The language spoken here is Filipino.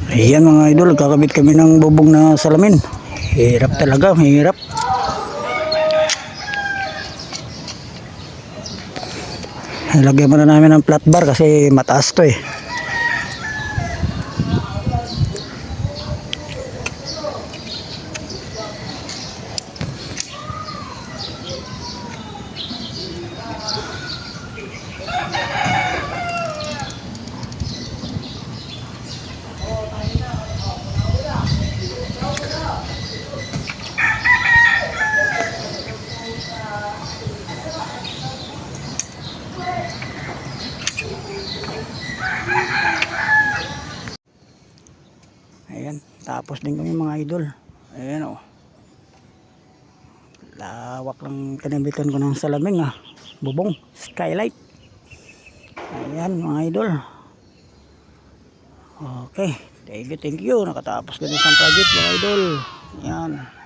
Ayan mga idol, kakabit kami ng bubong na salamin. Hirap talaga, mahirap. Lagyan muna namin ng flat bar kasi mataas to eh. Ayan, tapos din kami mga idol. Ayan o. Lawak lang kinabitan ko ng salamin ah. Bubong, skylight. Ayan mga idol. Okay, thank you. Nakatapos din isang project mga idol. Ayan.